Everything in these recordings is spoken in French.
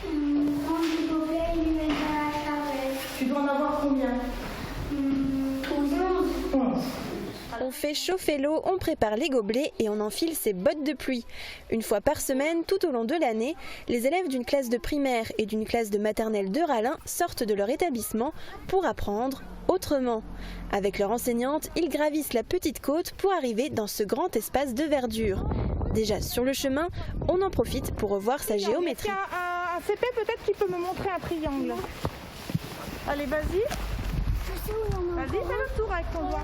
Prendre du gobelet et lui mettre dans la charrette. Tu dois en avoir combien? 11. On fait chauffer l'eau, on prépare les gobelets et on enfile ses bottes de pluie. Une fois par semaine, tout au long de l'année, les élèves d'une classe de primaire et d'une classe de maternelle de Rallin sortent de leur établissement pour apprendre autrement. Avec leur enseignante, ils gravissent la petite côte pour arriver dans ce grand espace de verdure. Déjà sur le chemin, on en profite pour revoir sa géométrie. Un CP peut-être qui peut me montrer un triangle. Allez, vas-y. Vas-y, fais le tour avec ton doigt.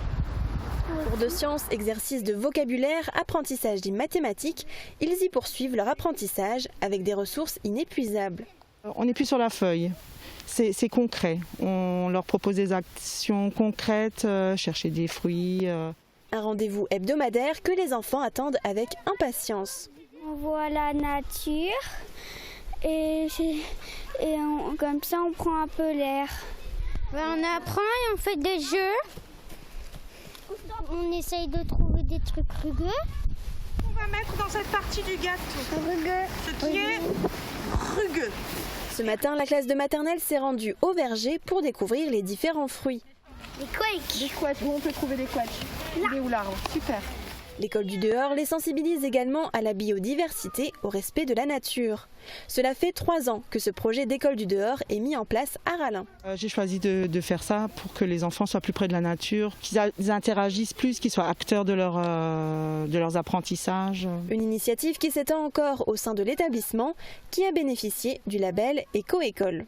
Cours de sciences, exercices de vocabulaire, apprentissage des mathématiques, ils y poursuivent leur apprentissage avec des ressources inépuisables. On n'est plus sur la feuille, c'est concret. On leur propose des actions concrètes, chercher des fruits. Un rendez-vous hebdomadaire que les enfants attendent avec impatience. On voit la nature et comme ça on prend un peu l'air. On apprend et on fait des jeux. On essaye de trouver des trucs rugueux. On va mettre dans cette partie du gâteau ce qui est rugueux. Ce matin, la classe de maternelle s'est rendue au verger pour découvrir les différents fruits. Des quakes. Des couettes, où on peut trouver des couettes? Il est où l'arbre? Super. L'école du dehors les sensibilise également à la biodiversité, au respect de la nature. Cela fait 3 ans que ce projet d'école du dehors est mis en place à Rallin. J'ai choisi de faire ça pour que les enfants soient plus près de la nature, qu'ils interagissent plus, qu'ils soient acteurs de leurs apprentissages. Une initiative qui s'étend encore au sein de l'établissement, qui a bénéficié du label Éco-École.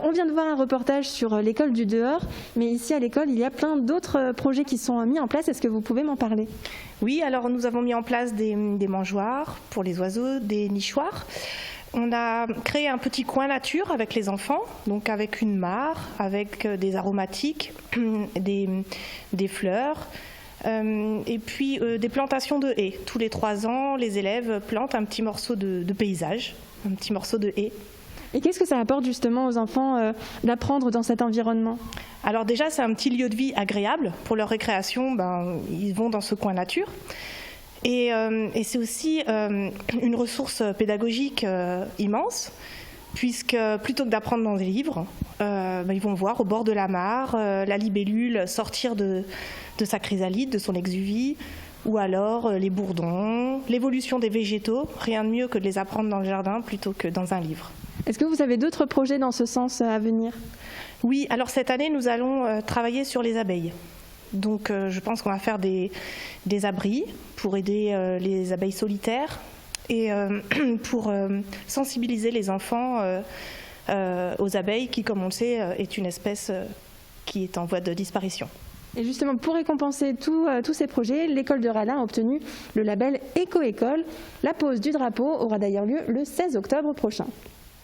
On vient de voir un reportage sur l'école du dehors, mais ici à l'école, il y a plein d'autres projets qui sont mis en place. Est-ce que vous pouvez m'en parler? Oui, alors nous avons mis en place des mangeoires pour les oiseaux, des nichoirs. On a créé un petit coin nature avec les enfants, donc avec une mare, avec des aromatiques, des fleurs. Et puis des plantations de haies. Tous les 3 ans, les élèves plantent un petit morceau de paysage, un petit morceau de haie. Et qu'est-ce que ça apporte justement aux enfants d'apprendre dans cet environnement? Alors déjà, c'est un petit lieu de vie agréable. Pour leur récréation, ils vont dans ce coin nature. Et c'est aussi une ressource pédagogique immense, puisque plutôt que d'apprendre dans des livres, ils vont voir au bord de la mare la libellule sortir de sa chrysalide, de son exuvie, ou alors les bourdons, l'évolution des végétaux. Rien de mieux que de les apprendre dans le jardin plutôt que dans un livre. Est-ce que vous avez d'autres projets dans ce sens à venir? Oui, alors cette année, nous allons travailler sur les abeilles. Donc je pense qu'on va faire des abris pour aider les abeilles solitaires et pour sensibiliser les enfants aux abeilles qui, comme on le sait, est une espèce qui est en voie de disparition. Et justement, pour récompenser tous ces projets, l'école de Rallin a obtenu le label Éco-École. La pose du drapeau aura d'ailleurs lieu le 16 octobre prochain.